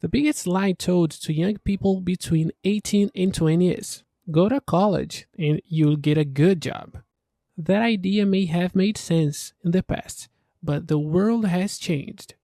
The biggest lie told to young people between 18 and 20 is go to college and you'll get a good job. That idea may have made sense in the past, but the world has changed.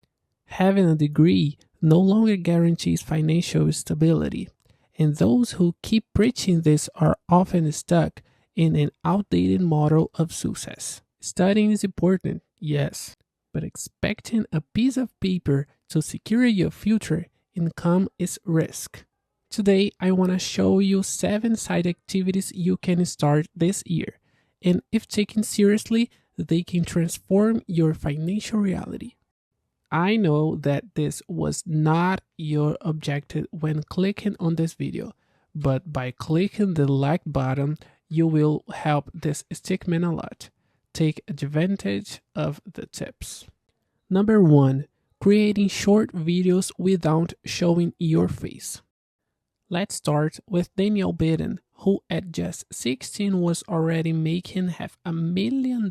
Having a degree no longer guarantees financial stability, and those who keep preaching this are often stuck in an outdated model of success. Studying is important, yes, but expecting a piece of paper to secure your future income is risk. Today, I want to show you 7 side activities you can start this year, and if taken seriously, they can transform your financial reality. I know that this was not your objective when clicking on this video, but by clicking the like button, you will help this stickman a lot. Take advantage of the tips. Number 1. Creating short videos without showing your face. Let's start with Daniel Biden, who at just 16 was already making half $1 million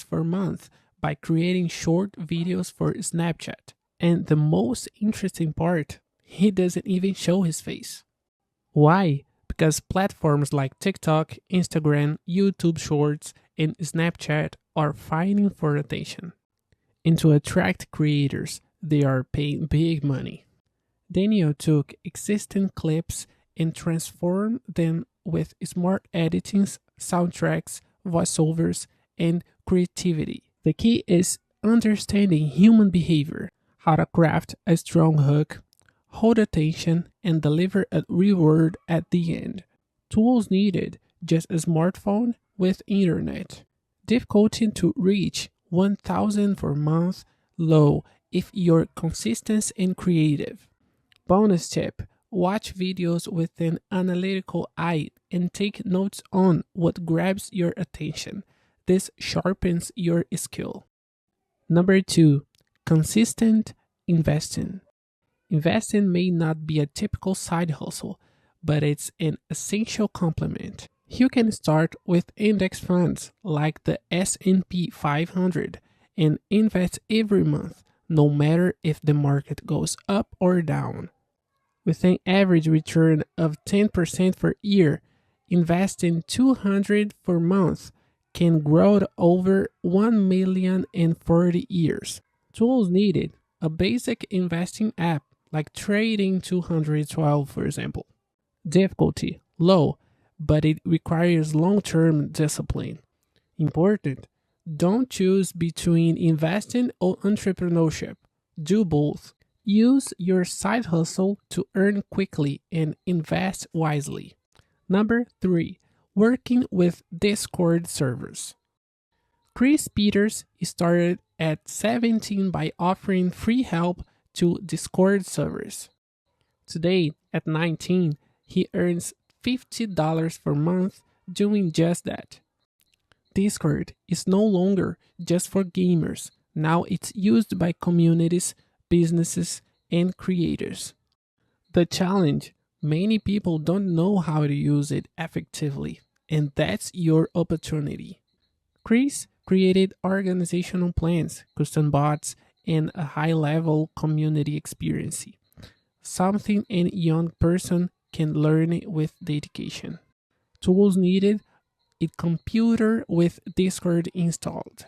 per month by creating short videos for Snapchat. And the most interesting part, he doesn't even show his face. Why? Because platforms like TikTok, Instagram, YouTube Shorts, and Snapchat are fighting for attention. And to attract creators, they are paying big money. Daniel took existing clips and transformed them with smart editings, soundtracks, voiceovers, and creativity. The key is understanding human behavior, how to craft a strong hook, hold attention, and deliver a reward at the end. Tools needed, just a smartphone with internet. Difficulty to reach 1,000 per month, low if you're consistent and creative. Bonus tip, watch videos with an analytical eye and take notes on what grabs your attention. This sharpens your skill. Number 2, consistent investing. Investing may not be a typical side hustle, but it's an essential complement. You can start with index funds like the S&P 500 and invest every month, no matter if the market goes up or down. With an average return of 10% per year, investing 200 per month can grow to over 1 million in 40 years. Tools needed, a basic investing app like Trading 212 for example. Difficulty, low, but it requires long-term discipline. Important, don't choose between investing or entrepreneurship. Do both. Use your side hustle to earn quickly and invest wisely. Number 3, working with Discord servers. Chris Peters started at 17 by offering free help to Discord servers. Today, at 19, he earns $50 per month doing just that. Discord is no longer just for gamers. Now it's used by communities, businesses, and creators. The challenge, many people don't know how to use it effectively, and that's your opportunity. Chris created organizational plans, custom bots, and a high-level community experience, something any young person can learn with dedication. Tools needed, a computer with Discord installed.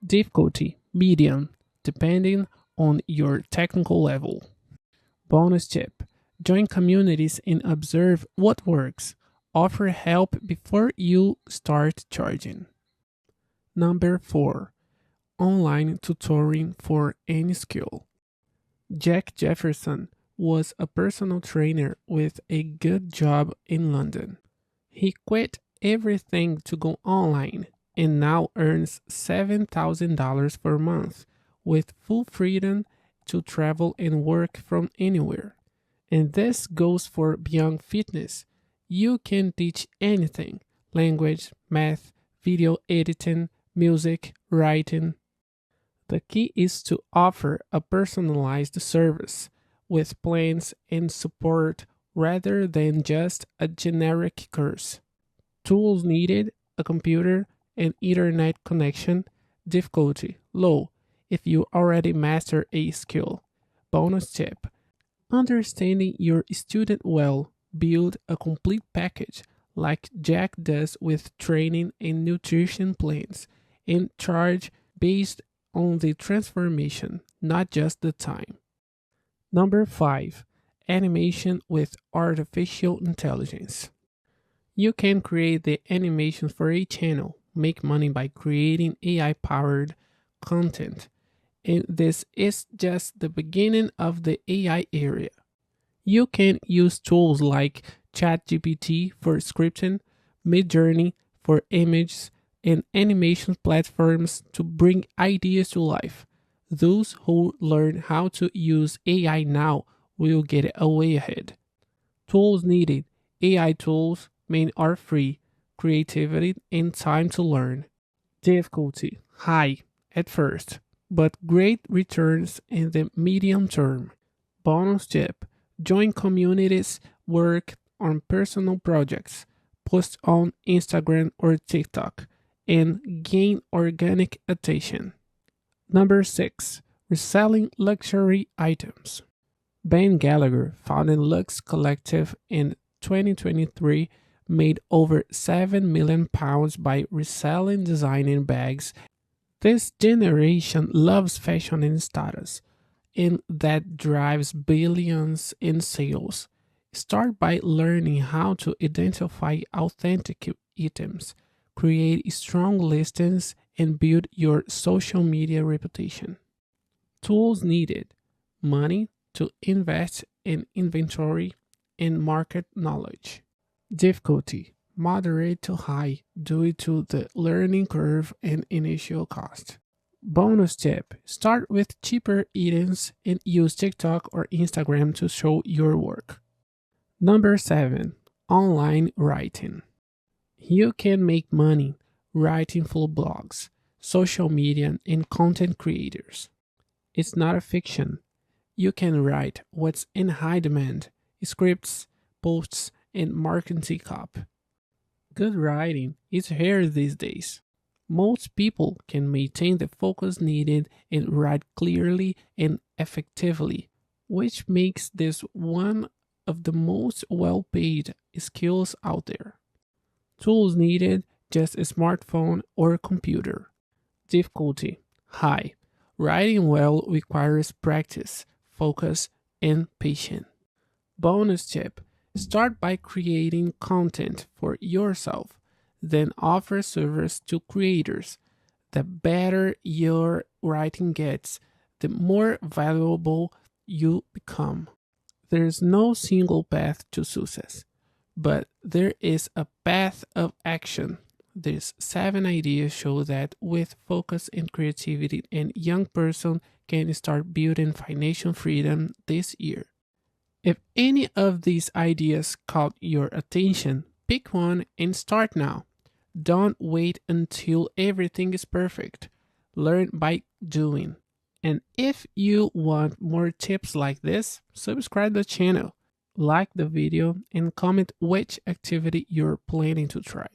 Difficulty, medium, depending on your technical level. Bonus tip, join communities and observe what works. Offer help before you start charging. Number 4, online tutoring for any skill. Jack Jefferson was a personal trainer with a good job in London. He quit everything to go online and now earns $7,000 per month with full freedom to travel and work from anywhere. And this goes for beyond fitness. You can teach anything: language, math, video editing, music, writing. The key is to offer a personalized service with plans and support rather than just a generic course. Tools needed, a computer and internet connection. Difficulty, low if you already master a skill. Bonus tip, Understanding your student well, build a complete package like Jack does with training and nutrition plans, and charge based on the transformation, not just the time. Number 5, animation with artificial intelligence. You can create the animation for a channel, make money by creating AI powered content. And this is just the beginning of the AI area. You can use tools like ChatGPT for scripting, Midjourney for images, and animation platforms to bring ideas to life. Those who learn how to use AI now will get away ahead. Tools needed. AI tools, many are free, creativity and time to learn. Difficulty high at first, but great returns in the medium term. Bonus tip: join communities, work on personal projects, post on Instagram or TikTok, and gain organic attention. Number 6, reselling luxury items. Ben Gallagher, founding Lux Collective in 2023, made over £7 million by reselling designer bags. This generation loves fashion and status, and that drives billions in sales. Start by learning how to identify authentic items, create strong listings, and build your social media reputation. Tools needed: money to invest in inventory and market knowledge. Difficulty moderate to high due to the learning curve and initial cost. Bonus tip: start with cheaper items and use TikTok or Instagram to show your work. Number 7, online writing. You can make money writing for blogs, social media, and content creators. It's not a fiction. You can write what's in high demand: scripts, posts, and marketing copy. Good writing is rare these days. Most people can maintain the focus needed and write clearly and effectively, which makes this one of the most well paid skills out there. Tools needed: just a smartphone or a computer. Difficulty high. Writing well requires practice, focus, and patience. Bonus tip: start by creating content for yourself, then offer service to creators. The better your writing gets, the more valuable you become. There's no single path to success, but there is a path of action. These 7 ideas show that with focus and creativity, a young person can start building financial freedom this year. If any of these ideas caught your attention, pick one and start now. Don't wait until everything is perfect. Learn by doing. And if you want more tips like this, subscribe to the channel, like the video, and comment which activity you're planning to try.